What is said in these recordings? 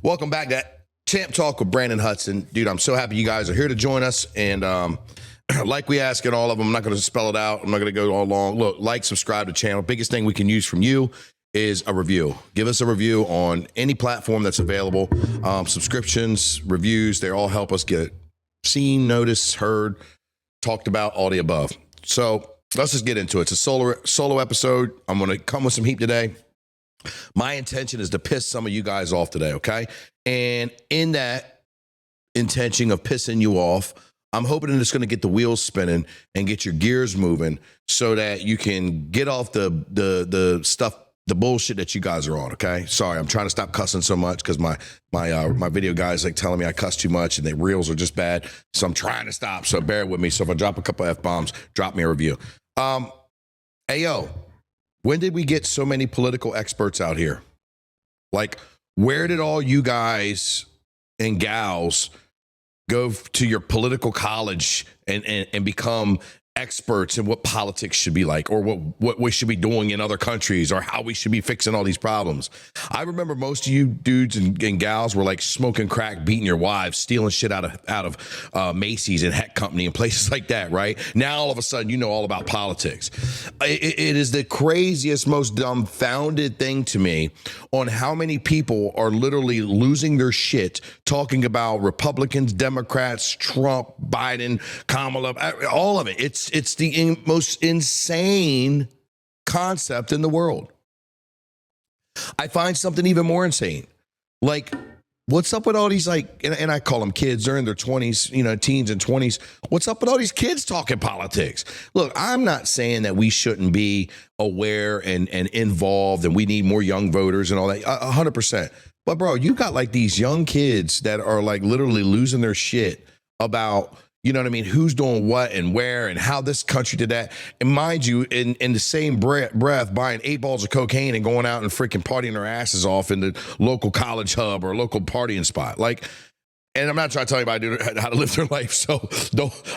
Welcome back to Champ Talk with Branden Hudson. Dude, I'm so happy you guys are here to join us. And like we ask in all of them, I'm not going to spell it out. I'm not going to go all long. Look, like, subscribe to the channel. Biggest thing we can use from you is a review. Give us a review on any platform that's available. Subscriptions, reviews, they all help us get seen, noticed, heard, talked about, all the above. So let's just get into it. It's a solo episode. I'm going to come with some heat today. My intention is to piss some of you guys off today, okay? And in that intention of pissing you off, I'm hoping it's going to get the wheels spinning and get your gears moving so that you can get off the stuff, the bullshit that you guys are on, okay? Sorry, I'm trying to stop cussing so much because my video guys like telling me I cuss too much and the reels are just bad. So I'm trying to stop, so bear with me. So if I drop a couple F-bombs, drop me a review. Hey, yo. When did we get so many political experts out here? Like, where did all you guys and gals go to your political college and become experts in what politics should be like, or what we should be doing in other countries, or how we should be fixing all these problems? I remember most of you dudes and gals were like smoking crack, beating your wives, stealing shit out of Macy's and Heck Company and places like that, right? Now all of a sudden you know all about politics. It is the craziest, most dumbfounded thing to me on how many people are literally losing their shit talking about Republicans, Democrats, Trump, Biden, Kamala, all of it. It's the most insane concept in the world. I find something even more insane. Like, what's up with all these, like, and I call them kids, they're in their 20s, you know, teens and 20s. What's up with all these kids talking politics? Look, I'm not saying that we shouldn't be aware and involved and we need more young voters and all that, 100%. But bro, you got like these young kids that are like literally losing their shit about, you know what I mean, who's doing what and where and how this country did that. And mind you, in the same breath, buying 8 balls of cocaine and going out and freaking partying their asses off in the local college hub or local partying spot. Like, and I'm not trying to tell anybody how to live their life, so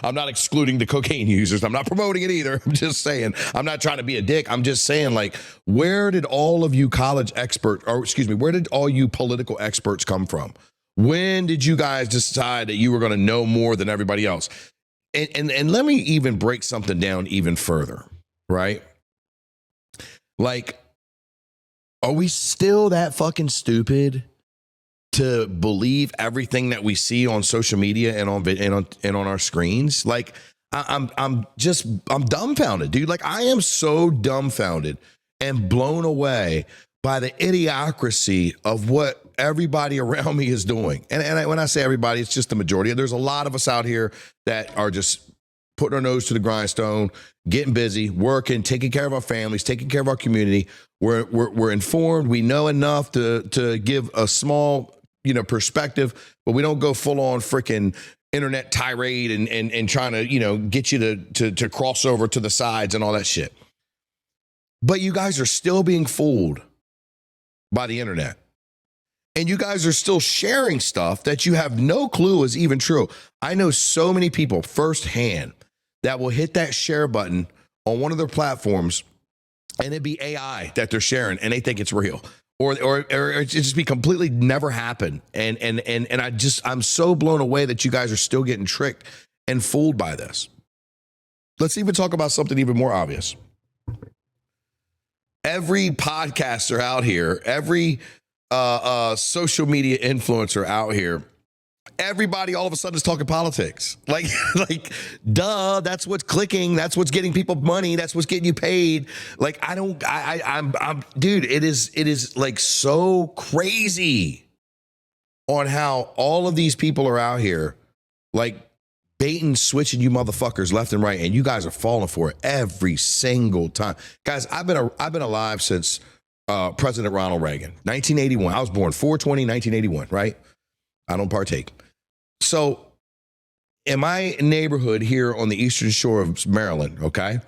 I'm not excluding the cocaine users. I'm not promoting it either. I'm just saying, I'm not trying to be a dick. I'm just saying, like, where did all of you where did all you political experts come from? When did you guys decide that you were going to know more than everybody else? And let me even break something down even further, right? Like, are we still that fucking stupid to believe everything that we see on social media and on our screens? Like, I'm dumbfounded, dude. Like, I am so dumbfounded and blown away by the idiocracy of what everybody around me is doing. And when I say everybody, it's just the majority. There's a lot of us out here that are just putting our nose to the grindstone, getting busy, working, taking care of our families, taking care of our community. We're informed. We know enough to give a small, you know, perspective, but we don't go full on freaking internet tirade and trying to, you know, get you to cross over to the sides and all that shit. But you guys are still being fooled by the internet. And you guys are still sharing stuff that you have no clue is even true. I know so many people firsthand that will hit that share button on one of their platforms and it'd be AI that they're sharing and they think it's real. Or it just be completely never happened. And I'm so blown away that you guys are still getting tricked and fooled by this. Let's even talk about something even more obvious. Every podcaster out here, every social media influencer out here, everybody all of a sudden is talking politics. Like, duh, that's what's clicking. That's what's getting people money. That's what's getting you paid. Like, I'm dude, it is like so crazy on how all of these people are out here, like, baiting, switching you motherfuckers left and right. And you guys are falling for it every single time. Guys, I've been alive since President Ronald Reagan, 1981. I was born 4/20/1981, right? I don't partake. So in my neighborhood here on the eastern shore of Maryland, okay,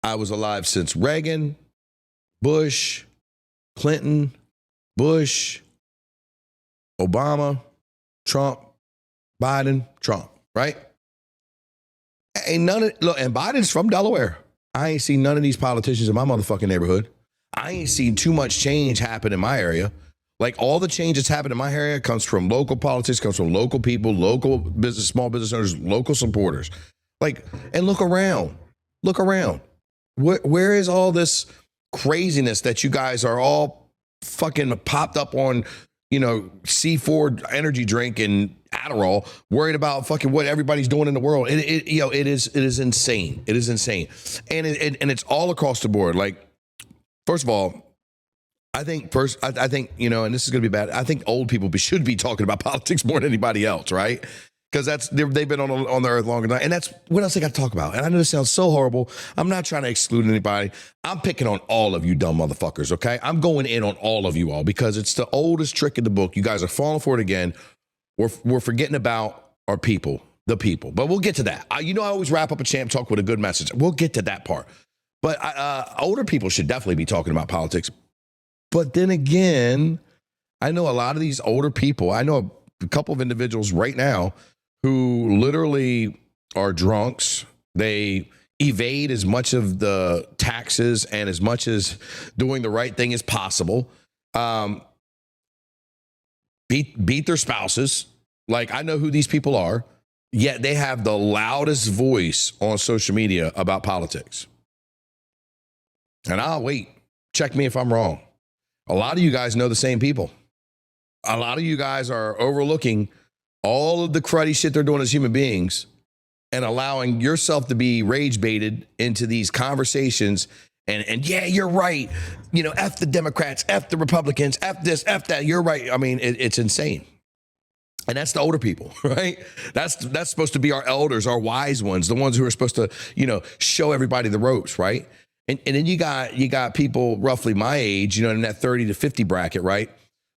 I was alive since Reagan, Bush, Clinton, Bush, Obama, Trump, Biden, Trump, right? Ain't none of, look, and Biden's from Delaware. I ain't seen none of these politicians in my motherfucking neighborhood. I ain't seen too much change happen in my area. Like all the change that's happened in my area comes from local politics, comes from local people, local business, small business owners, local supporters. Like, and look around. Look around. Where is all this craziness that you guys are all fucking popped up on, C4 energy drink and Adderall, worried about fucking what everybody's doing in the world. It is insane. It is insane. And it's all across the board. Like, first of all, I think, and this is going to be bad. I think old people should be talking about politics more than anybody else, right? Because they've been on the earth longer than and that's what else I got to talk about. And I know this sounds so horrible. I'm not trying to exclude anybody. I'm picking on all of you dumb motherfuckers, okay? I'm going in on all of you all because it's the oldest trick in the book. You guys are falling for it again. We're forgetting about our people, the people. But we'll get to that. I always wrap up a champ talk with a good message. We'll get to that part. But older people should definitely be talking about politics. But then again, I know a lot of these older people. I know a couple of individuals right now who literally are drunks. They evade as much of the taxes and as much as doing the right thing as possible. Beat their spouses. Like, I know who these people are, yet they have the loudest voice on social media about politics. And I'll wait. Check me if I'm wrong. A lot of you guys know the same people. A lot of you guys are overlooking all of the cruddy shit they're doing as human beings and allowing yourself to be rage baited into these conversations. And yeah, you're right. F the Democrats, F the Republicans, F this, F that. You're right. I mean, it's insane. And that's the older people, right? That's supposed to be our elders, our wise ones, the ones who are supposed to, show everybody the ropes, right? And then you got people roughly my age, in that 30 to 50 bracket, right?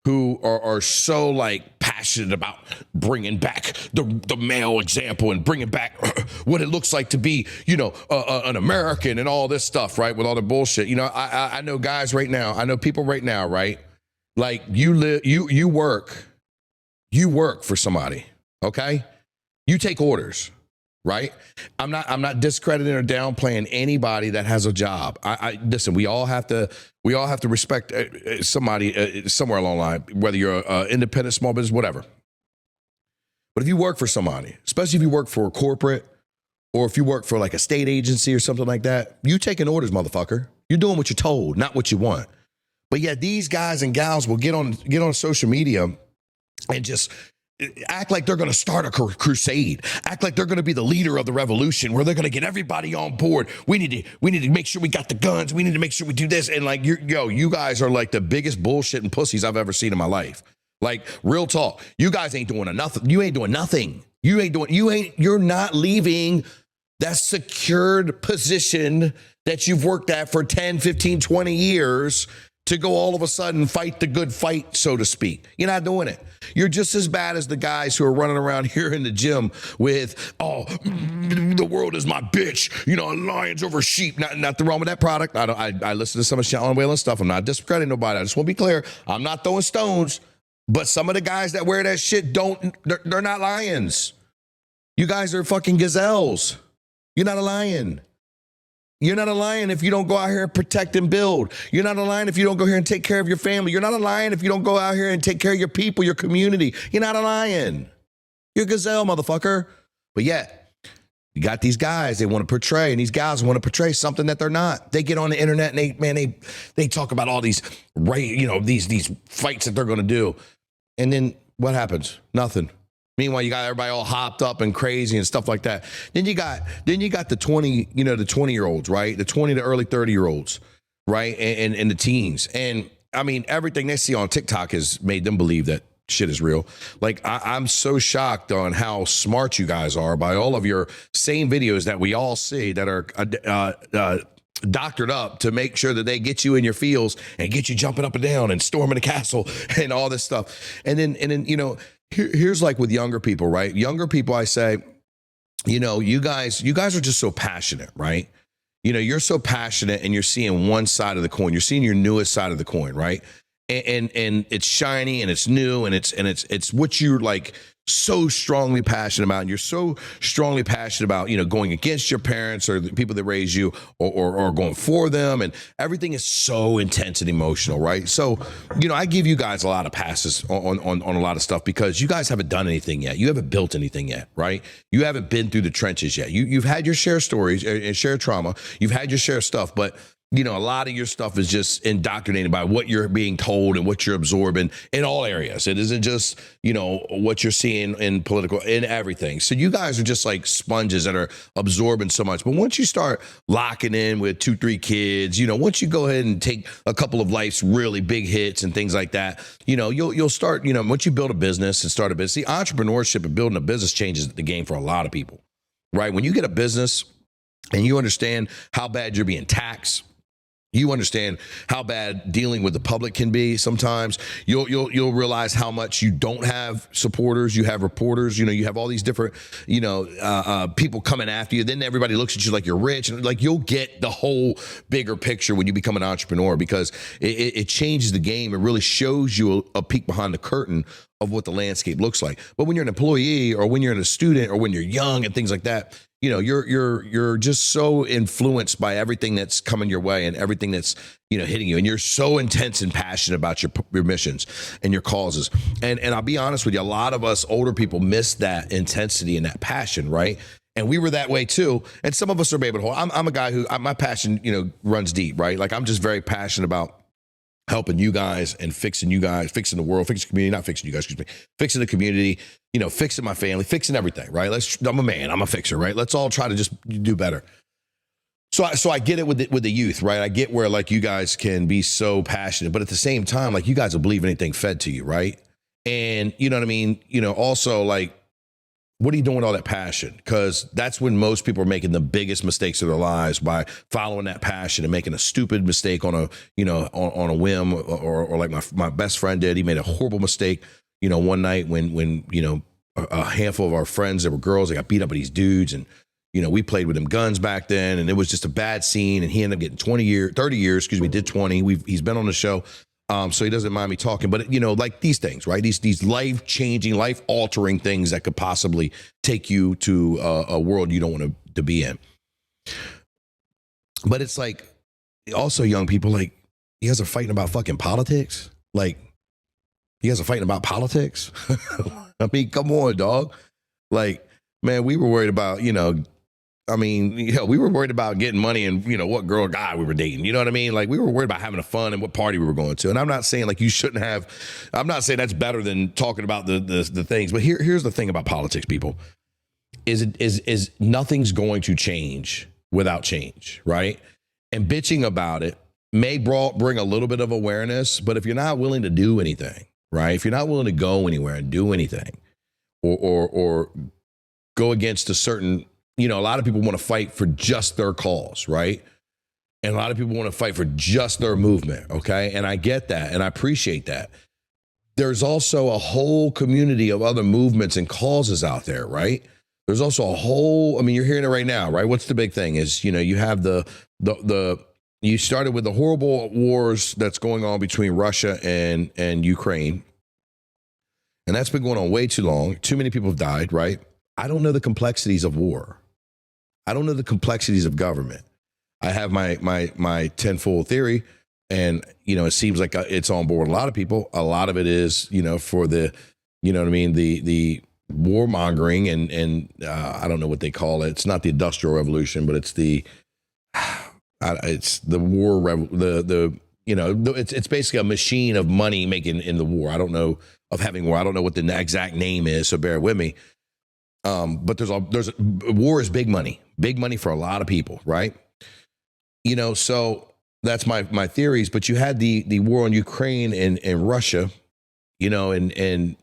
Who are so like passionate about bringing back the male example and bringing back what it looks like to be, an American and all this stuff, right? With all the bullshit. I know guys right now, I know people right now, right? Like you work for somebody, okay? You take orders. Right? I'm not discrediting or downplaying anybody that has a job. I listen, we all have to respect somebody somewhere along the line, whether you're independent, small business, whatever. But if you work for somebody, especially if you work for a corporate or if you work for like a state agency or something like that, you taking orders, motherfucker. You're doing what you're told, not what you want. But yet these guys and gals will get on social media and just act like they're going to start a crusade, act like they're going to be the leader of the revolution where they're going to get everybody on board. We need to make sure we got the guns. We need to make sure we do this. And like, you guys are like the biggest bullshitting pussies I've ever seen in my life. Like, real talk. You guys ain't doing nothing. You ain't doing nothing. You're not leaving that secured position that you've worked at for 10, 15, 20 years to go all of a sudden fight the good fight, so to speak. You're not doing it. You're just as bad as the guys who are running around here in the gym with, the world is my bitch. Lions over sheep. Nothing wrong with that product. I listen to some of Sean Whalen stuff. I'm not discrediting nobody. I just want to be clear. I'm not throwing stones. But some of the guys that wear that shit they're not lions. You guys are fucking gazelles. You're not a lion. You're not a lion if you don't go out here and protect and build. You're not a lion if you don't go here and take care of your family. You're not a lion if you don't go out here and take care of your people, your community. You're not a lion. You're a gazelle, motherfucker. But yet, you got these guys they want to portray, and these guys want to portray something that they're not. They get on the internet and they talk about all these these fights that they're going to do. And then what happens? Nothing. Meanwhile, you got everybody all hopped up and crazy and stuff like that. Then you got the 20-year-olds, right? The 20 to early 30-year-olds, right? And the teens. And I mean, everything they see on TikTok has made them believe that shit is real. Like, I'm so shocked on how smart you guys are by all of your same videos that we all see that are doctored up to make sure that they get you in your feels and get you jumping up and down and storming the castle and all this stuff. And then here's like with younger people, right? Younger people, I say, you guys are just so passionate, right? You're so passionate and you're seeing one side of the coin. You're seeing your newest side of the coin, right? and it's shiny and it's new and it's what you're like so strongly passionate about, and you're so strongly passionate about, going against your parents or the people that raised you, or going for them, and everything is so intense and emotional, right? So, I give you guys a lot of passes on a lot of stuff because you guys haven't done anything yet. You haven't built anything yet, right? You haven't been through the trenches yet. You've had your share of stories and share trauma. You've had your share of stuff, but a lot of your stuff is just indoctrinated by what you're being told and what you're absorbing in all areas. It isn't just, what you're seeing in political, in everything. So you guys are just like sponges that are absorbing so much. But once you start locking in with 2-3 kids, once you go ahead and take a couple of life's really big hits and things like that, you'll start, once you build a business and start a business, see, entrepreneurship and building a business changes the game for a lot of people, right? When you get a business and you understand how bad you're being taxed, you understand how bad dealing with the public can be. Sometimes you'll realize how much you don't have supporters. You have reporters. You have all these different people coming after you. Then everybody looks at you like you're rich, and like you'll get the whole bigger picture when you become an entrepreneur, because it changes the game. It really shows you a peek behind the curtain of what the landscape looks like. But when you're an employee, or when you're a student, or when you're young and things like that, you're just so influenced by everything that's coming your way and everything that's hitting you, and you're so intense and passionate about your missions and your causes. And I'll be honest with you, a lot of us older people miss that intensity and that passion, right? And we were that way too. And some of us are able to hold. I'm a guy who my passion runs deep, right? Like I'm just very passionate about helping you guys and fixing the world, fixing the community, not fixing you guys, excuse me, fixing the community, fixing my family, fixing everything, right? I'm a man, I'm a fixer, right? Let's all try to just do better. So I get it with the youth, right? I get where like you guys can be so passionate, but at the same time, like you guys will believe anything fed to you, right? And you know what I mean? Also like, what are you doing with all that passion? Because that's when most people are making the biggest mistakes of their lives, by following that passion and making a stupid mistake on a, on a whim, or like my best friend did. He made a horrible mistake, one night when a handful of our friends that were girls, they got beat up by these dudes, and we played with them guns back then, and it was just a bad scene, and he ended up getting 30 years, did 20. He's been on the show. So he doesn't mind me talking, but like these things, right? These life-changing, life-altering things that could possibly take you to a world you don't want to be in. But it's like, also young people, like, you guys are fighting about fucking politics? Like, you guys are fighting about politics? I mean, come on, dog. Like, man, we were worried about, we were worried about getting money and, what girl or guy we were dating. You know what I mean? Like, we were worried about having fun and what party we were going to. And I'm not saying like you shouldn't have, I'm not saying that's better than talking about the things. But here's the thing about politics, people, is nothing's going to change without change, right? And bitching about it may bring a little bit of awareness, but if you're not willing to do anything, right? If you're not willing to go anywhere and do anything, or go against a certain, a lot of people want to fight for just their cause, right? And a lot of people want to fight for just their movement, okay? And I get that, and I appreciate that. There's also a whole community of other movements and causes out there, right? There's also a whole, you're hearing it right now, right? What's the big thing is, you have you started with the horrible wars that's going on between Russia and Ukraine. And that's been going on way too long. Too many people have died, right? I don't know the complexities of war. I don't know the complexities of government. I have my tenfold theory, and it seems like it's on board a lot of people. A lot of it is for the the warmongering and I don't know what they call it. It's not the Industrial Revolution, but it's the war it's basically a machine of money making in the war. I don't know of having war. I don't know what the exact name is, so bear with me. But there's war is big money for a lot of people, right? So that's my theories. But you had the war on Ukraine and Russia, and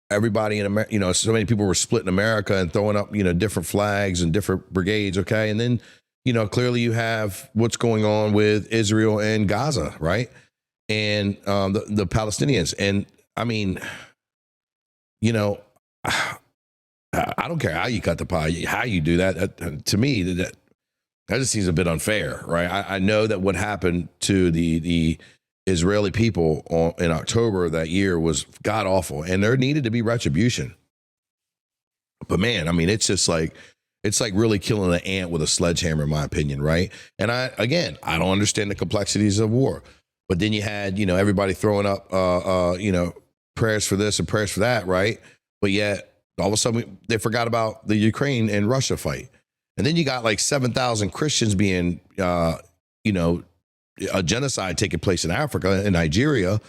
everybody in America, so many people were splitting America and throwing up, different flags and different brigades, okay? And then, clearly you have what's going on with Israel and Gaza, right? And the Palestinians. And I don't care how you cut the pie, how you do that. To me, that just seems a bit unfair, right? I know that what happened to the Israeli people in October that year was god awful, and there needed to be retribution. But man, I mean, it's like really killing an ant with a sledgehammer, in my opinion, right? And I don't understand the complexities of war. But then you had, everybody throwing up, prayers for this and prayers for that, right? But yet, all of a sudden, they forgot about the Ukraine and Russia fight. And then you got like 7,000 Christians being, a genocide taking place in Africa, in Nigeria.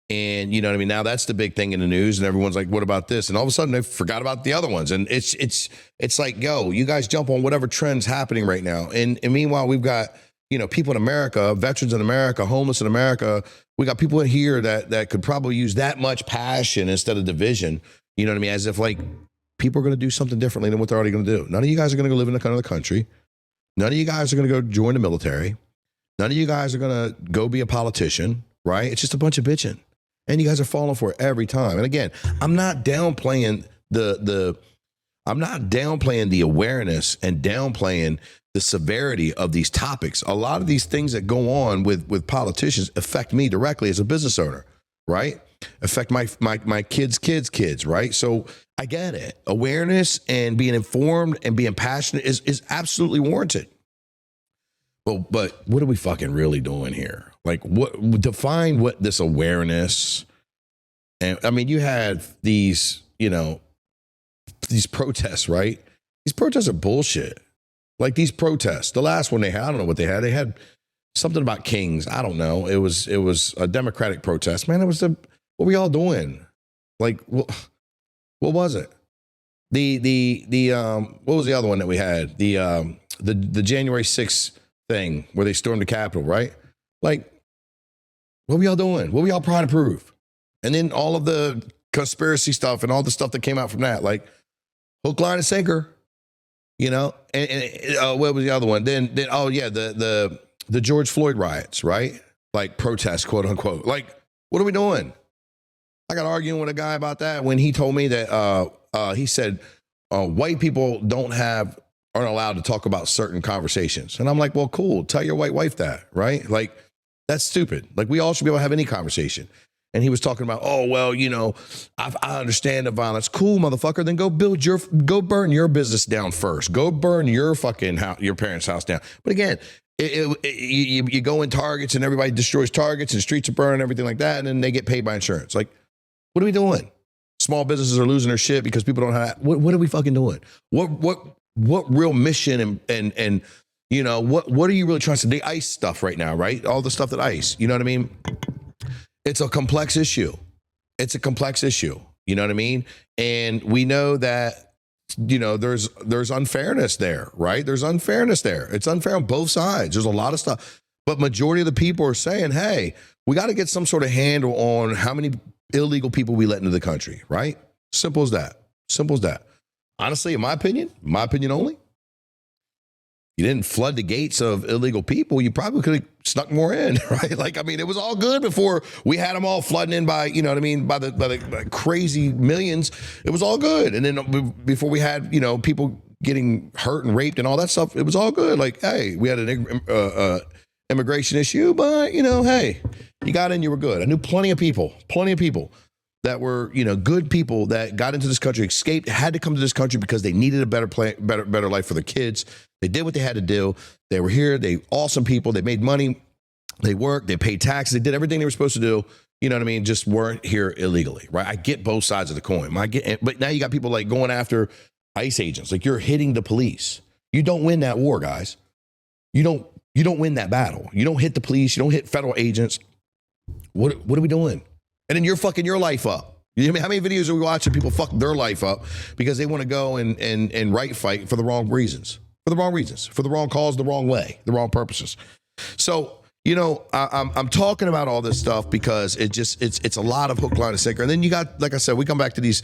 And you know what I mean? Now that's the big thing in the news, and everyone's like, what about this? And all of a sudden they forgot about the other ones. And it's like, yo, you guys jump on whatever trend's happening right now. And meanwhile, we've got, people in America, veterans in America, homeless in America. We got people in here that could probably use that much passion instead of division. You know what I mean? As if like people are going to do something differently than what they're already going to do. None of you guys are going to go live in another country. None of you guys are going to go join the military. None of you guys are going to go be a politician, right? It's just a bunch of bitching. And you guys are falling for it every time. And again, I'm not downplaying I'm not downplaying the awareness and downplaying the severity of these topics. A lot of these things that go on with politicians affect me directly as a business owner, right? Affect my kids, right? So I get it. Awareness and being informed and being passionate is absolutely warranted. But what are we fucking really doing here? Like, what define what this awareness? And I mean, you had these protests, right? These protests are bullshit. Like these protests, the last one they had, I don't know what they had. They had something about kings. I don't know. It was a Democratic protest. Man, what were y'all doing? Like, what was it? What was the other one that we had? The January 6th thing where they stormed the Capitol, right? Like, what were y'all doing? What were y'all trying to prove? And then all of the conspiracy stuff and all the stuff that came out from that, like hook, line, and sinker, And what was the other one? Then oh yeah, the George Floyd riots, right? Like protests, quote unquote. Like, what are we doing? I got arguing with a guy about that when he told me that he said white people aren't allowed to talk about certain conversations. And I'm like, well, cool. Tell your white wife that, right? Like, that's stupid. Like, we all should be able to have any conversation. And he was talking about, oh, well, I understand the violence. Cool, motherfucker. Then go burn your business down first. Go burn your fucking house, your parents' house down. But again, you go in Targets and everybody destroys Targets and streets are burned and everything like that. And then they get paid by insurance. Like, what are we doing? Small businesses are losing their shit because people don't have, what are we fucking doing? What real mission and what are you really trying to say? The ICE stuff right now, right? All the stuff that ICE, you know what I mean? It's a complex issue. You know what I mean? And we know that, there's unfairness there, right? There's unfairness there. It's unfair on both sides. There's a lot of stuff. But majority of the people are saying, hey, we got to get some sort of handle on how many illegal people we let into the country, right? Simple as that. Honestly, in my opinion only, you didn't flood the gates of illegal people. You probably could have snuck more in, right? Like, I mean, it was all good before we had them all flooding in by, by the crazy millions. It was all good. And then before we had, people getting hurt and raped and all that stuff, it was all good. Like, hey, we had an immigration issue, but, hey, you got in, you were good. I knew plenty of people that were, good people that got into this country, escaped, had to come to this country because they needed a better life for their kids. They did what they had to do. They were here. They awesome people. They made money. They worked. They paid taxes. They did everything they were supposed to do. You know what I mean? Just weren't here illegally, right? I get both sides of the coin. But now you got people like going after ICE agents. Like, you're hitting the police. You don't win that war, guys. You don't win that battle. You don't hit the police. You don't hit federal agents. What are we doing? And then you're fucking your life up. You know what I mean? How many videos are we watching people fuck their life up because they want to go and right fight for the wrong reasons, for the wrong cause, the wrong way, the wrong purposes. So, I'm talking about all this stuff because it's a lot of hook, line, and sinker. And then you got, like I said, we come back to these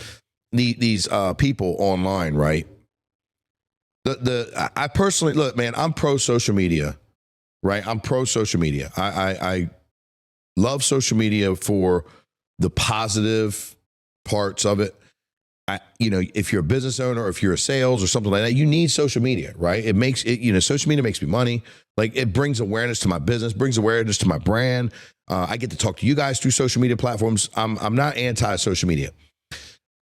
people online, right? I personally, look, man, I'm pro social media, right? I'm pro social media. I love social media for the positive parts of it. if you're a business owner or if you're a sales or something like that, you need social media, right? It makes it, social media makes me money. Like it brings awareness to my business, brings awareness to my brand. I get to talk to you guys through social media platforms. I'm not anti-social media.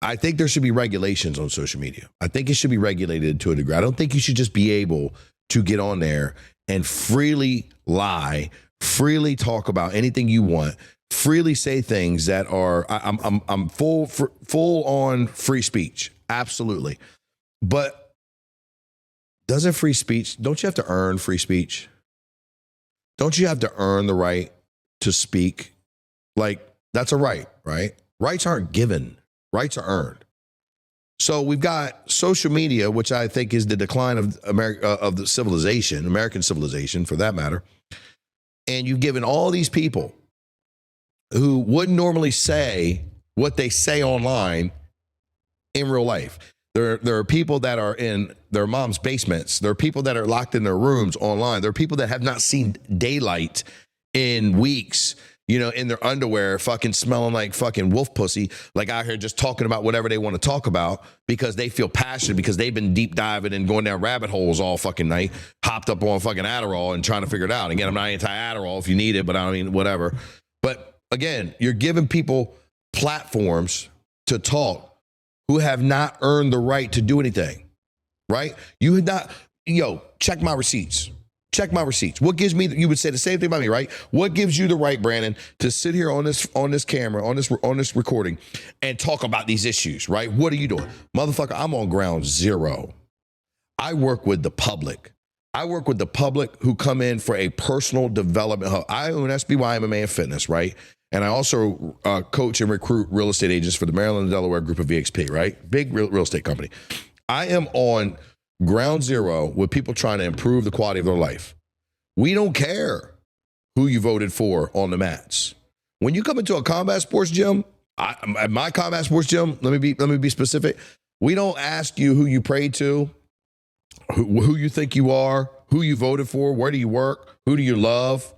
I think there should be regulations on social media. I think it should be regulated to a degree. I don't think you should just be able to get on there and freely lie, freely talk about anything you want, freely say things that are I'm full on free speech. Absolutely. But doesn't free speech, don't you have to earn free speech? Don't you have to earn the right to speak? Like that's a right, right? Rights aren't given. Rights are earned. So we've got social media, which I think is the decline of the civilization, American civilization for that matter. And you've given all these people who wouldn't normally say what they say online in real life. There are people that are in their mom's basements. There are people that are locked in their rooms online. There are people that have not seen daylight in weeks, in their underwear, fucking smelling like fucking wolf pussy, like out here just talking about whatever they want to talk about because they feel passionate because they've been deep diving and going down rabbit holes all fucking night, hopped up on fucking Adderall and trying to figure it out. Again, I'm not anti-Adderall if you need it, but I mean, whatever. But again, you're giving people platforms to talk who have not earned the right to do anything, right? You had not, check my receipts. Check my receipts. What gives me, you would say the same thing about me, right? What gives you the right, Branden, to sit here on this camera, on this recording and talk about these issues, right? What are you doing? Motherfucker, I'm on ground zero. I work with the public. I work with the public who come in for a personal development hub. I own SBY MMA and Fitness, right? And I also coach and recruit real estate agents for the Maryland and Delaware group of VXP, right? Big real estate company. I am on ground zero with people trying to improve the quality of their life. We don't care who you voted for on the mats. When you come into a combat sports gym, at my combat sports gym, let me be specific. We don't ask you who you prayed to, who you think you are, who you voted for, where do you work, who do you love.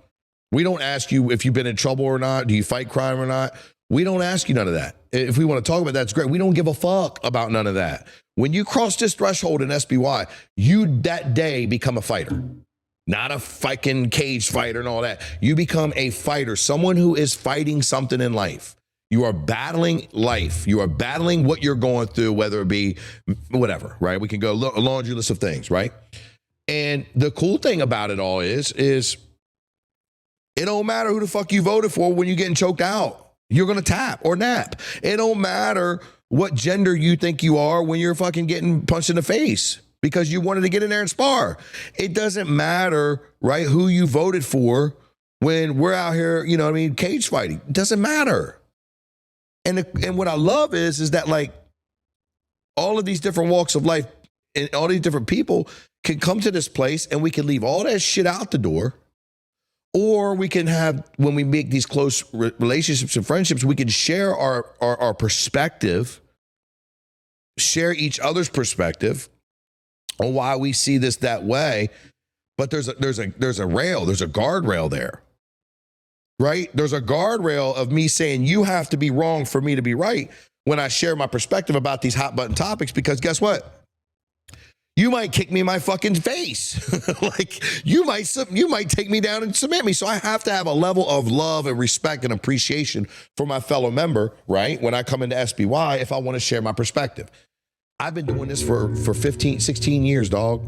We don't ask you if you've been in trouble or not, do you fight crime or not. We don't ask you none of that. If we want to talk about that, it's great. We don't give a fuck about none of that. When you cross this threshold in SBY, you that day become a fighter. Not a fucking cage fighter and all that. You become a fighter, someone who is fighting something in life. You are battling life. You are battling what you're going through, whether it be whatever, right? We can go a laundry list of things, right? And the cool thing about it all is it don't matter who the fuck you voted for when you're getting choked out. You're going to tap or nap. It don't matter what gender you think you are when you're fucking getting punched in the face because you wanted to get in there and spar. It doesn't matter, right, who you voted for when we're out here, cage fighting. It doesn't matter. And what I love is that like all of these different walks of life and all these different people can come to this place and we can leave all that shit out the door. Or we can have, when we make these close relationships and friendships, we can share our perspective, share each other's perspective on why we see this that way. But there's a rail, there's a guardrail there, right? There's a guardrail of me saying you have to be wrong for me to be right when I share my perspective about these hot button topics, because guess what? You might kick me in my fucking face. Like you might take me down and submit me. So I have to have a level of love and respect and appreciation for my fellow member, right? When I come into SBY, if I want to share my perspective. I've been doing this for 15, 16 years, dog.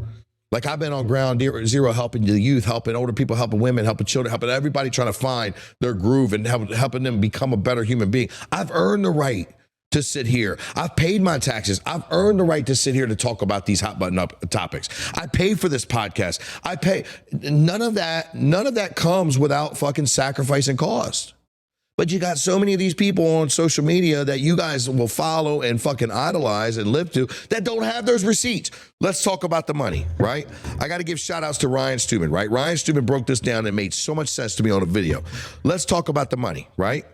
Like I've been on ground zero, helping the youth, helping older people, helping women, helping children, helping everybody trying to find their groove and helping them become a better human being. I've earned the right to sit here. I've paid my taxes. I've earned the right to sit here to talk about these hot button up topics. I pay for this podcast. I pay. None of that comes without fucking sacrifice and cost. But you got so many of these people on social media that you guys will follow and fucking idolize and live to that don't have those receipts. Let's talk about the money, right? I got to give shout outs to Ryan Stewman, right? Ryan Stewman broke this down and made so much sense to me on a video. Let's talk about the money, right?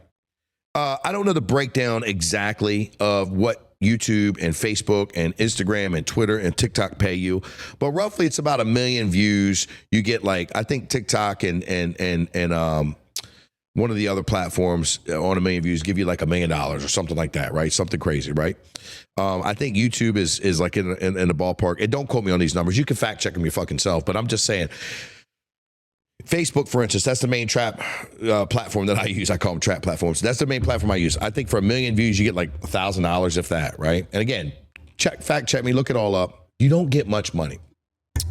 I don't know the breakdown exactly of what YouTube and Facebook and Instagram and Twitter and TikTok pay you, but roughly it's about 1 million views. You get like, I think TikTok and one of the other platforms on 1 million views give you like $1 million or something like that, right? Something crazy, right? I think YouTube is like in the ballpark. And don't quote me on these numbers. You can fact check them your fucking self, but I'm just saying. Facebook, for instance, that's the main trap platform that I use. I call them trap platforms. That's the main platform I use. I think for 1 million views, you get like $1,000, if that, right? And again, fact check me, look it all up. You don't get much money.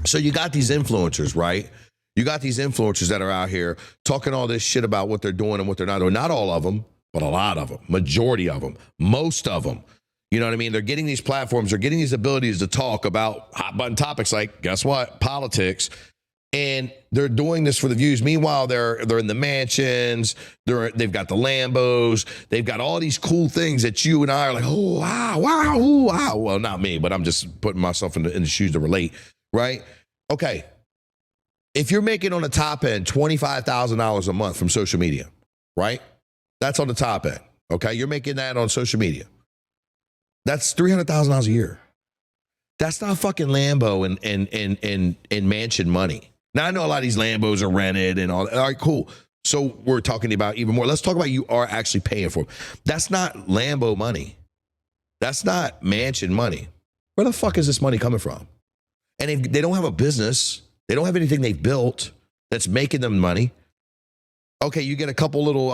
So you got these influencers, right? You got these influencers that are out here talking all this shit about what they're doing and what they're not doing. Not all of them, but a lot of them, majority of them, most of them. You know what I mean? They're getting these platforms, they're getting these abilities to talk about hot button topics like, guess what? Politics. And they're doing this for the views. Meanwhile, they're in the mansions. They've got the Lambos. They've got all these cool things that you and I are like, oh, wow. Ooh, wow. Well, not me, but I'm just putting myself in the shoes to relate, right? Okay. If you're making on the top end $25,000 a month from social media, right? That's on the top end, okay? You're making that on social media. That's $300,000 a year. That's not fucking Lambo and mansion money. Now, I know a lot of these Lambos are rented and all that. All right, cool. So we're talking about even more. Let's talk about you are actually paying for it. That's not Lambo money. That's not mansion money. Where the fuck is this money coming from? And if they don't have a business, they don't have anything they've built that's making them money. Okay, you get a couple little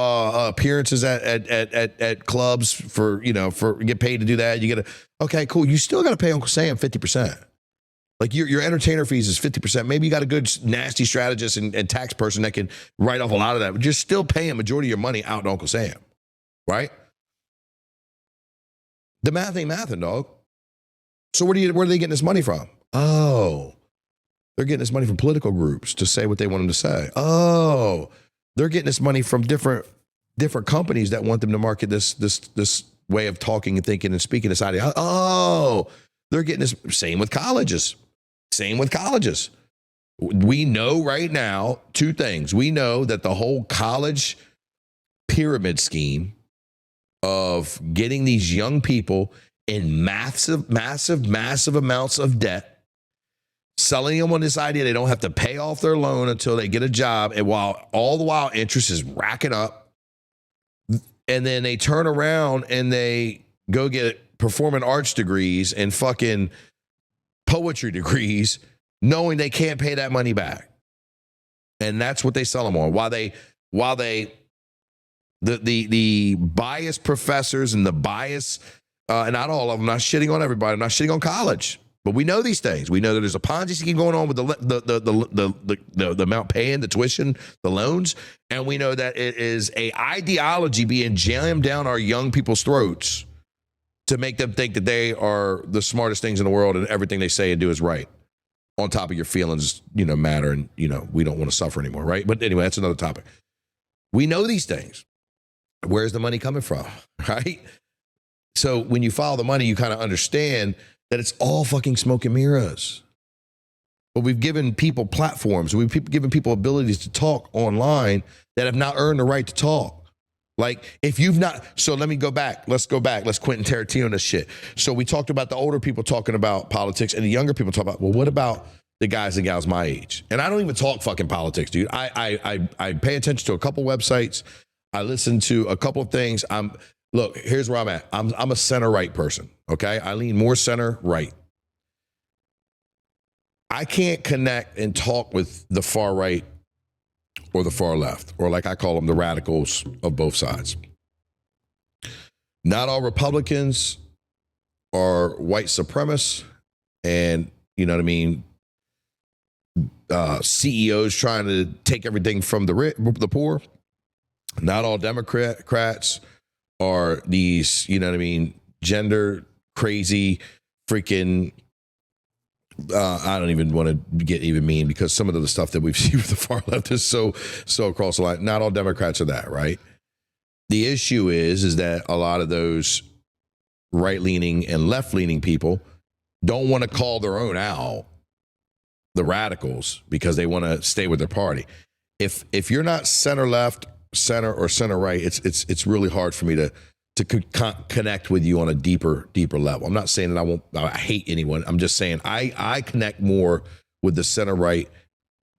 appearances at clubs for get paid to do that. You get okay, cool. You still got to pay Uncle Sam 50%. Like your entertainer fees is 50%. Maybe you got a good nasty strategist and tax person that can write off a lot of that. But you're still paying a majority of your money out to Uncle Sam, right? The math ain't mathing, dog. So where are they getting this money from? Oh, they're getting this money from political groups to say what they want them to say. Oh, they're getting this money from different companies that want them to market this way of talking and thinking and speaking this idea. Oh, they're getting this. Same with colleges. We know right now two things. We know that the whole college pyramid scheme of getting these young people in massive amounts of debt, selling them on this idea they don't have to pay off their loan until they get a job, and all the while interest is racking up, and then they turn around and they go get performing arts degrees and fucking poetry degrees, knowing they can't pay that money back, and that's what they sell them on. While the biased professors and the bias, and not all of them, I'm not shitting on everybody, I'm not shitting on college. But we know these things. We know that there's a Ponzi scheme going on with the amount paying, the tuition, the loans. And we know that it is a ideology being jammed down our young people's throats to make them think that they are the smartest things in the world and everything they say and do is right. On top of your feelings, matter, and, we don't want to suffer anymore, right? But anyway, that's another topic. We know these things. Where's the money coming from, right? So when you follow the money, you kind of understand that it's all fucking smoke and mirrors. But we've given people platforms. We've given people abilities to talk online that have not earned the right to talk. Like, if you've not, so let me go back. Let's go back. Let's Quentin Tarantino this shit. So we talked about the older people talking about politics and the younger people talk about, well, what about the guys and gals my age? And I don't even talk fucking politics, dude. I pay attention to a couple websites. I listen to a couple of things. Look, here's where I'm at. I'm a center-right person, okay? I lean more center-right. I can't connect and talk with the far right or the far left, or like I call them, the radicals of both sides. Not all Republicans are white supremacists and, you know what I mean, CEOs trying to take everything from the poor. Not all Democrats are these, you know what I mean, gender crazy freaking, I don't even want to get even mean because some of the stuff that we've seen with the far left is so across the line. Not all Democrats are that, right? The issue is that a lot of those right-leaning and left-leaning people don't want to call their own out the radicals because they want to stay with their party. If you're not center-left, center or center right, it's really hard for me to connect with you on a deeper level. I'm not saying that I hate anyone. I'm just saying I connect more with the center right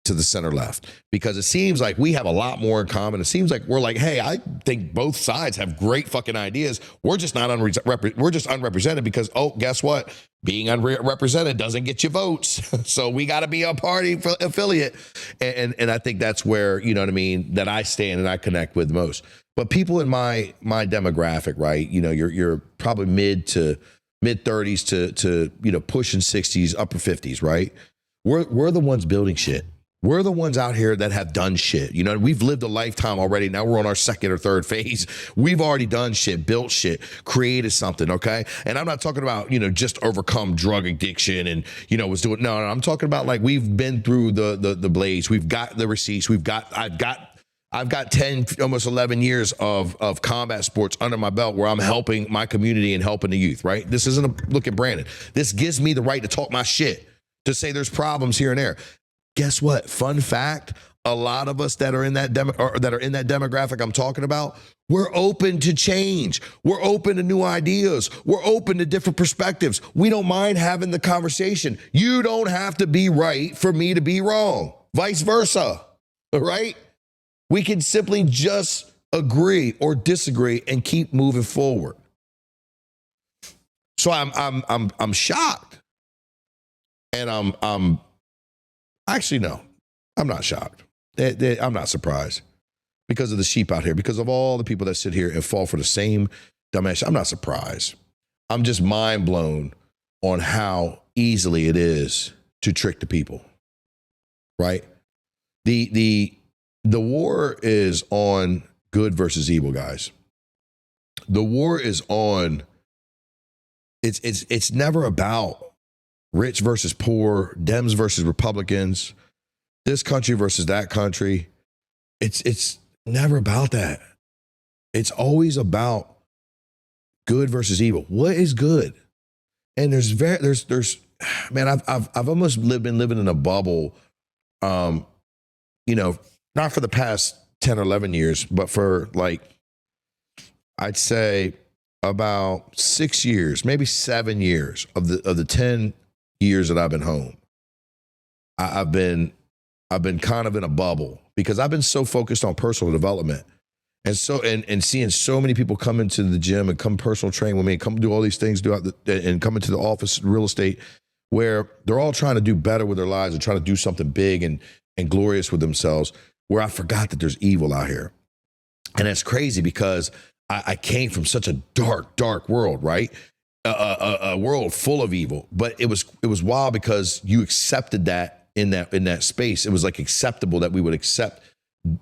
to the center left, because it seems like we have a lot more in common. It seems like we're like, hey, I think both sides have great fucking ideas. We're just not we're just unrepresented because, oh, guess what? Being unrepresented doesn't get you votes. So we got to be a party affiliate. And I think that's where, you know what I mean, that I stand and I connect with most. But people in my demographic, right? You know, you're probably mid 30s to you know, pushing 60s, upper 50s, right? We're the ones building shit. We're the ones out here that have done shit. You know, we've lived a lifetime already. Now we're on our second or third phase. We've already done shit, built shit, created something, okay? And I'm not talking about, you know, just overcome drug addiction and, you know, was doing, no, I'm talking about like we've been through the blaze. We've got the receipts. I've got 10, almost 11 years of combat sports under my belt where I'm helping my community and helping the youth, right? This isn't a look at Branden. This gives me the right to talk my shit, to say there's problems here and there. Guess what? Fun fact, a lot of us that are in that demographic I'm talking about, we're open to change. We're open to new ideas. We're open to different perspectives. We don't mind having the conversation. You don't have to be right for me to be wrong. Vice versa, right? We can simply just agree or disagree and keep moving forward. So I'm shocked. And I'm actually, no, I'm not shocked. I'm not surprised because of the sheep out here, because of all the people that sit here and fall for the same dumbass. I'm not surprised. I'm just mind blown on how easily it is to trick the people, right? The war is on good versus evil, guys. The war is on, it's never about rich versus poor, Dems versus Republicans, this country versus that country. It's never about that. It's always about good versus evil. What is good? And there's man, I've almost been living in a bubble, you know, not for the past 10 or 11 years, but for like, I'd say about 6 years, maybe 7 years of the 10 years that I've been home. I've been kind of in a bubble because I've been so focused on personal development and so and seeing so many people come into the gym and come personal train with me and come do all these things and come into the office, real estate, where they're all trying to do better with their lives and trying to do something big and glorious with themselves, where I forgot that there's evil out here. And that's crazy because I came from such a dark world, right? A world full of evil, but it was wild because you accepted that in that space. It was like acceptable that we would accept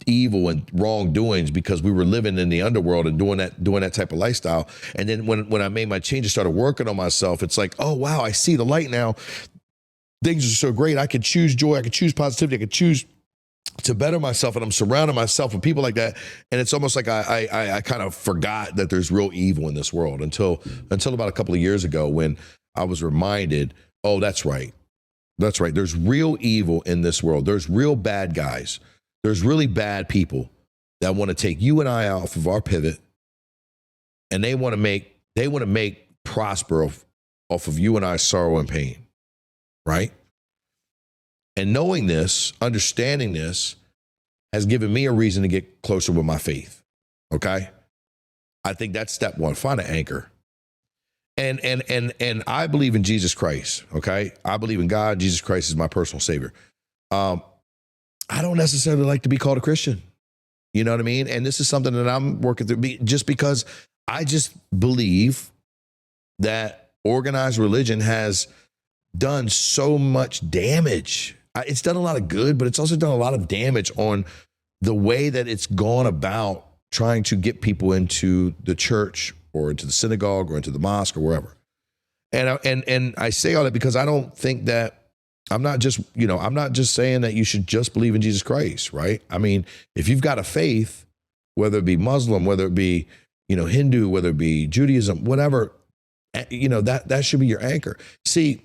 evil and wrongdoings because we were living in the underworld and doing that type of lifestyle. And then when I made my changes, started working on myself, it's like, oh wow, I see the light now. Things are so great. I could choose joy. I could choose positivity. I could choose to better myself, and I'm surrounding myself with people like that. And it's almost like I kind of forgot that there's real evil in this world until about a couple of years ago when I was reminded, oh, that's right. There's real evil in this world. There's real bad guys. There's really bad people that want to take you and I off of our pivot, and they want to make prosper off of you and I's sorrow and pain, right? And knowing this, understanding this, has given me a reason to get closer with my faith, okay? I think that's step one, find an anchor. And I believe in Jesus Christ, okay? I believe in God. Jesus Christ is my personal savior. I don't necessarily like to be called a Christian, you know what I mean? And this is something that I'm working through just because I just believe that organized religion has done so much damage. It's done a lot of good, but it's also done a lot of damage on the way that it's gone about trying to get people into the church or into the synagogue or into the mosque or wherever. And I say all that because I don't think that I'm not just saying that you should just believe in Jesus Christ, right? I mean, if you've got a faith, whether it be Muslim, whether it be, Hindu, whether it be Judaism, whatever, that should be your anchor. See,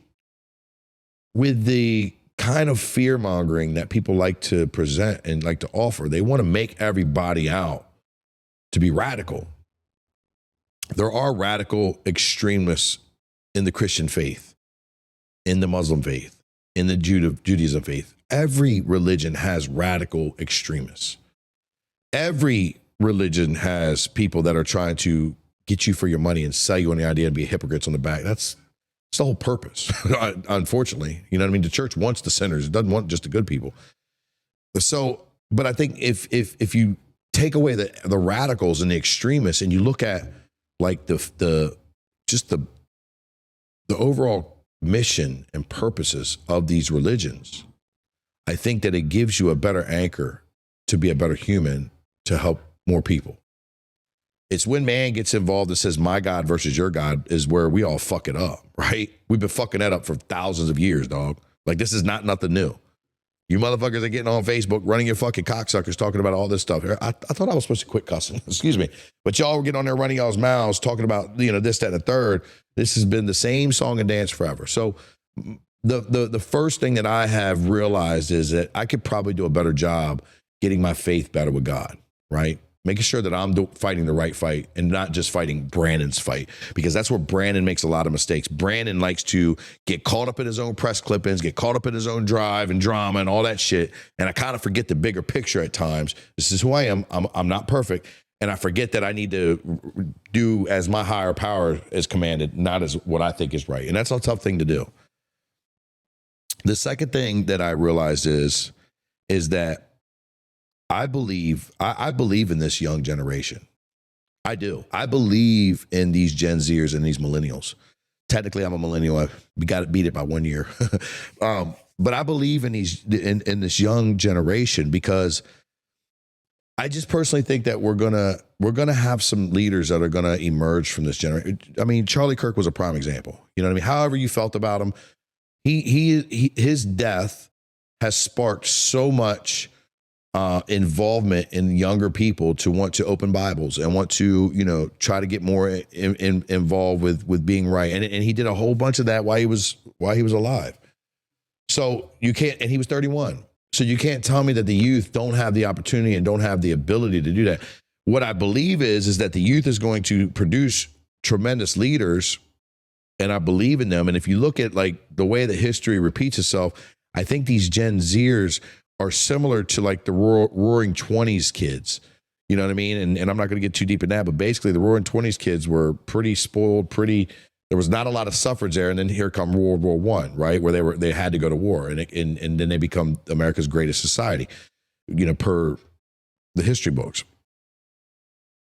with the kind of fear mongering that people like to present and like to offer, they want to make everybody out to be radical. There are radical extremists in the Christian faith, in the Muslim faith, in the Judaism faith, every religion has radical extremists. Every religion has people that are trying to get you for your money and sell you on the idea and be hypocrites on the back. That's the whole purpose, unfortunately. You know what I mean? The church wants the sinners. It doesn't want just the good people. So, but I think if you take away the radicals and the extremists and you look at like the overall mission and purposes of these religions, I think that it gives you a better anchor to be a better human to help more people. It's when man gets involved that says my God versus your God is where we all fuck it up, right? We've been fucking that up for thousands of years, dog. Like, this is not nothing new. You motherfuckers are getting on Facebook, running your fucking cocksuckers, talking about all this stuff. I thought I was supposed to quit cussing, excuse me. But y'all were getting on there running y'all's mouths, talking about, this, that, and the third. This has been the same song and dance forever. So the first thing that I have realized is that I could probably do a better job getting my faith better with God, right? Making sure that I'm fighting the right fight and not just fighting Branden's fight, because that's where Branden makes a lot of mistakes. Branden likes to get caught up in his own press clippings, get caught up in his own drive and drama and all that shit. And I kind of forget the bigger picture at times. This is who I am. I'm not perfect. And I forget that I need to do as my higher power is commanded, not as what I think is right. And that's a tough thing to do. The second thing that I realized is that I believe in this young generation. I do. I believe in these Gen Zers and these millennials. Technically, I'm a millennial. We got to beat it by 1 year. But I believe in in this young generation because I just personally think that we're gonna have some leaders that are gonna emerge from this generation. I mean, Charlie Kirk was a prime example. You know what I mean? However you felt about him, his death has sparked so much involvement in younger people to want to open Bibles and want to, try to get more involved with being right. And he did a whole bunch of that while he was alive. So you can't, and he was 31. So you can't tell me that the youth don't have the opportunity and don't have the ability to do that. What I believe is that the youth is going to produce tremendous leaders, and I believe in them. And if you look at like the way that history repeats itself, I think these Gen Zers are similar to like the roaring 20s kids. You know what I mean? And I'm not going to get too deep in that, but basically the roaring 20s kids were pretty spoiled, there was not a lot of suffrage there. And then here come World War I, right? Where they had to go to war and then they become America's greatest society, per the history books.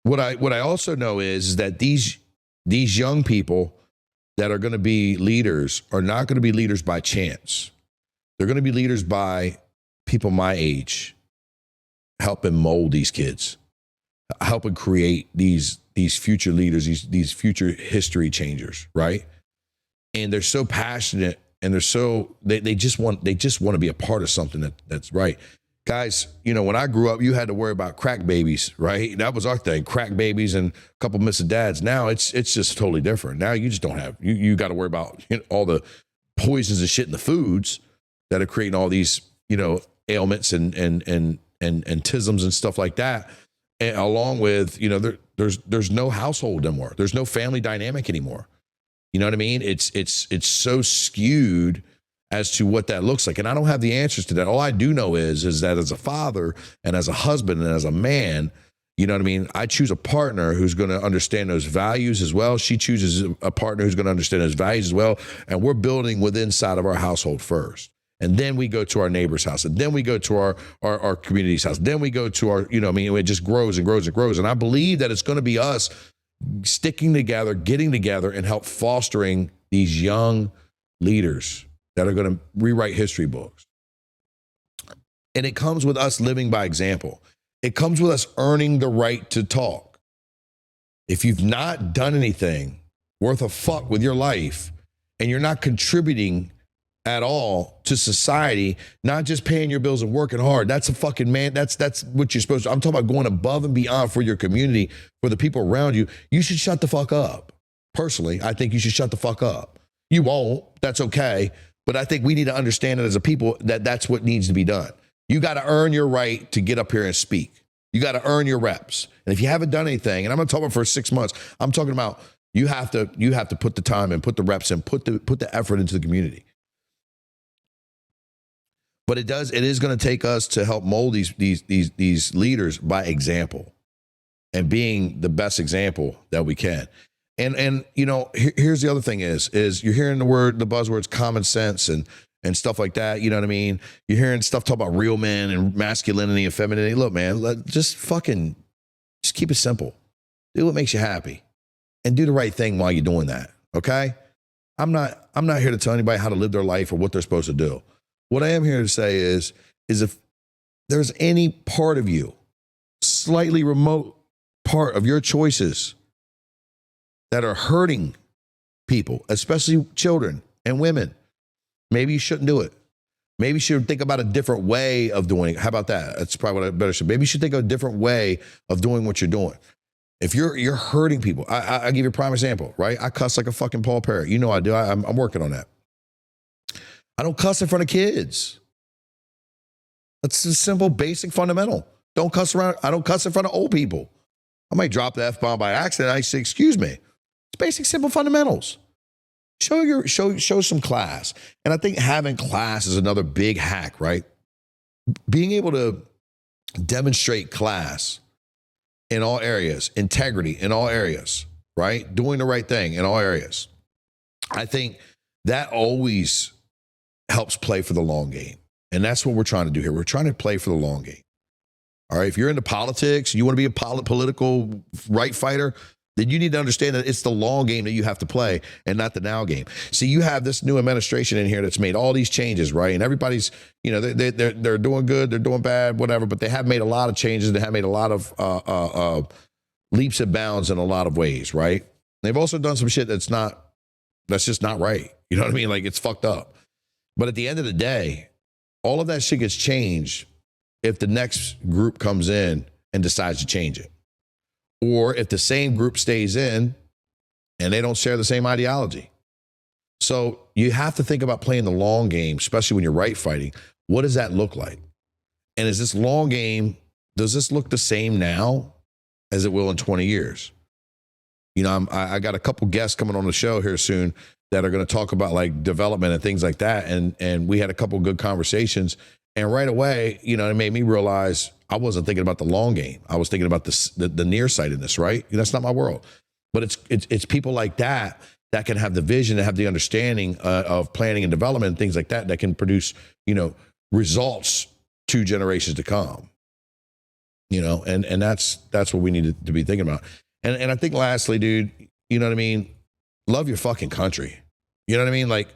What I also know is that these young people that are going to be leaders are not going to be leaders by chance. They're going to be leaders by people my age, helping mold these kids, helping create these future leaders, these future history changers, right? And they're so passionate, and they just want to be a part of something that's right. Guys, when I grew up, you had to worry about crack babies, right? That was our thing, crack babies and a couple missing dads. Now it's just totally different. Now you just don't have, you got to worry about all the poisons and shit in the foods that are creating all these, ailments and tisms and stuff like that. And along with, there's no household anymore. There's no family dynamic anymore. You know what I mean? It's so skewed as to what that looks like. And I don't have the answers to that. All I do know is that as a father and as a husband and as a man, you know what I mean? I choose a partner who's going to understand those values as well. She chooses a partner who's going to understand those values as well. And we're building within inside of our household first. And then we go to our neighbor's house. And then we go to our community's house. Then we go to our, it just grows and grows and grows. And I believe that it's going to be us sticking together, getting together, and help fostering these young leaders that are going to rewrite history books. And it comes with us living by example. It comes with us earning the right to talk. If you've not done anything worth a fuck with your life and you're not contributing at all to society, not just paying your bills and working hard, that's a fucking man. That's what you're supposed to. I'm talking about going above and beyond for your community, for the people around you. You should shut the fuck up. Personally, I think you should shut the fuck up. You won't. That's okay. But I think we need to understand it as a people that that's what needs to be done. You got to earn your right to get up here and speak. You got to earn your reps. And if you haven't done anything, and I'm not talking about for 6 months, I'm talking about you have to put the time and put the reps and put the effort into the community. But it is going to take us to help mold these leaders by example and being the best example that we can. And you know, here's the other thing is you're hearing the buzzwords common sense and stuff like that. You know what I mean? You're hearing stuff talk about real men and masculinity and femininity. Look, man, just keep it simple. Do what makes you happy and do the right thing while you're doing that. Okay? I'm not here to tell anybody how to live their life or what they're supposed to do. What I am here to say is if there's any part of you, slightly remote part of your choices that are hurting people, especially children and women, maybe you shouldn't do it. Maybe you should think about a different way of doing it. How about that? That's probably what I better say. Maybe you should think of a different way of doing what you're doing. If you're hurting people, I give you a prime example, right? I cuss like a fucking Paul Parrot. You know I do. I'm working on that. I don't cuss in front of kids. That's a simple, basic, fundamental. Don't cuss around. I don't cuss in front of old people. I might drop the F-bomb by accident. I say, excuse me. It's basic, simple fundamentals. Show some class. And I think having class is another big hack, right? Being able to demonstrate class in all areas, integrity in all areas, right? Doing the right thing in all areas. I think that always helps play for the long game. And that's what we're trying to do here. We're trying to play for the long game. All right, if you're into politics, you want to be a political right fighter, then you need to understand that it's the long game that you have to play and not the now game. See, you have this new administration in here that's made all these changes, right? And everybody's, you know, they're doing good, they're doing bad, whatever, but they have made a lot of changes. They have made a lot of leaps and bounds in a lot of ways, right? They've also done some shit that's just not right. You know what I mean? Like, it's fucked up. But at the end of the day, all of that shit gets changed if the next group comes in and decides to change it. Or if the same group stays in and they don't share the same ideology. So you have to think about playing the long game, especially when you're right fighting. What does that look like? And is this long game, does this look the same now as it will in 20 years? You know, I got a couple guests coming on the show here soon that are going to talk about like development and things like that. And we had a couple good conversations. And right away, you know, it made me realize I wasn't thinking about the long game. I was thinking about the nearsightedness, right? That's not my world. But it's people like that can have the vision, and have the understanding of planning and development and things like that can produce, you know, results 2 generations to come. You know, and that's what we need to be thinking about. And I think lastly, dude, you know what I mean? Love your fucking country. You know what I mean? Like,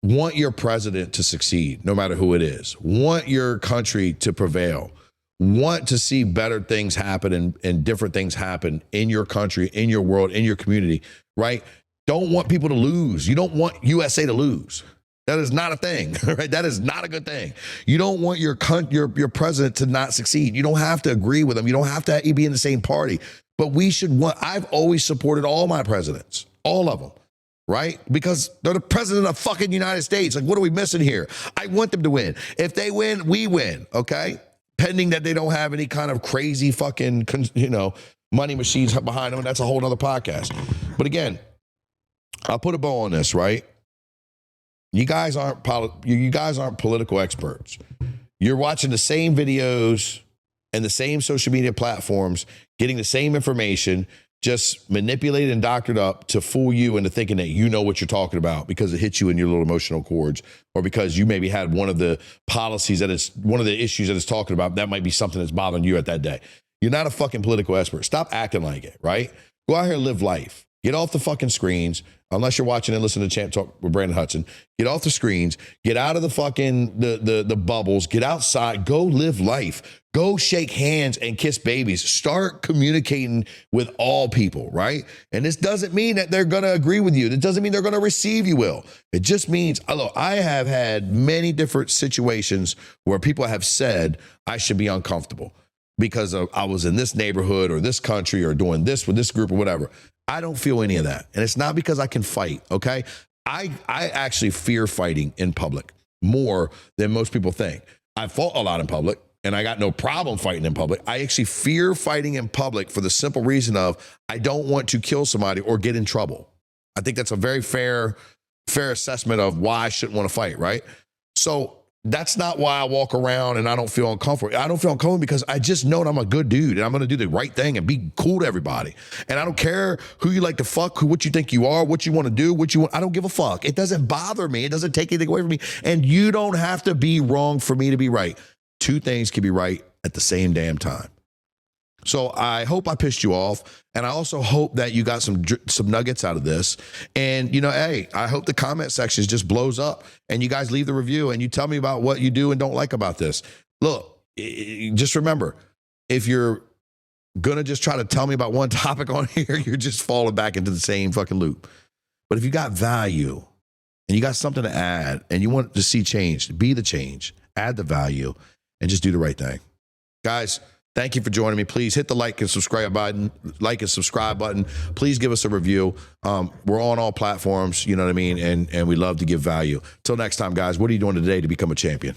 want your president to succeed, no matter who it is. Want your country to prevail. Want to see better things happen and different things happen in your country, in your world, in your community, right? Don't want people to lose. You don't want USA to lose. That is not a thing, right? That is not a good thing. You don't want your president to not succeed. You don't have to agree with him. You don't have to be in the same party. But I've always supported all my presidents, all of them. Right? Because they're the president of fucking United States. Like, what are we missing here? I want them to win. If they win, we win. Okay? Pending that they don't have any kind of crazy fucking, you know, money machines behind them. That's a whole nother podcast. But again, I'll put a bow on this, right? You guys aren't political experts. You're watching the same videos and the same social media platforms, getting the same information, just manipulated and doctored up to fool you into thinking that you know what you're talking about because it hits you in your little emotional chords, or because you maybe had one of the policies one of the issues that it's talking about. That might be something that's bothering you at that day. You're not a fucking political expert. Stop acting like it, right? Go out here and live life. Get off the fucking screens, unless you're watching and listening to Champ Talk with Branden Hudson. Get off the screens. Get out of the fucking the bubbles. Get outside. Go live life. Go shake hands and kiss babies. Start communicating with all people, right? And this doesn't mean that they're going to agree with you. It doesn't mean they're going to receive you well. It just means, look, I have had many different situations where people have said I should be uncomfortable because I was in this neighborhood or this country or doing this with this group or whatever. I don't feel any of that. And it's not because I can fight, okay? I actually fear fighting in public more than most people think. I fought a lot in public, and I got no problem fighting in public. I actually fear fighting in public for the simple reason of I don't want to kill somebody or get in trouble. I think that's a very fair assessment of why I shouldn't want to fight, right? So That's not why I walk around and I don't feel uncomfortable. I don't feel uncomfortable because I just know that I'm a good dude and I'm going to do the right thing and be cool to everybody. And I don't care who you like to fuck, what you think you are, what you want to do, what you want. I don't give a fuck. It doesn't bother me. It doesn't take anything away from me. And you don't have to be wrong for me to be right. Two things can be right at the same damn time. So I hope I pissed you off, and I also hope that you got some nuggets out of this. And, you know, hey, I hope the comment section just blows up, and you guys leave the review, and you tell me about what you do and don't like about this. Look, just remember, if you're going to just try to tell me about one topic on here, you're just falling back into the same fucking loop. But if you got value, and you got something to add, and you want to see change, be the change, add the value, and just do the right thing. Guys, thank you for joining me. Please hit the like and subscribe button. Please give us a review. We're on all platforms, you know what I mean? And we love to give value. Till next time, guys, what are you doing today to become a champion?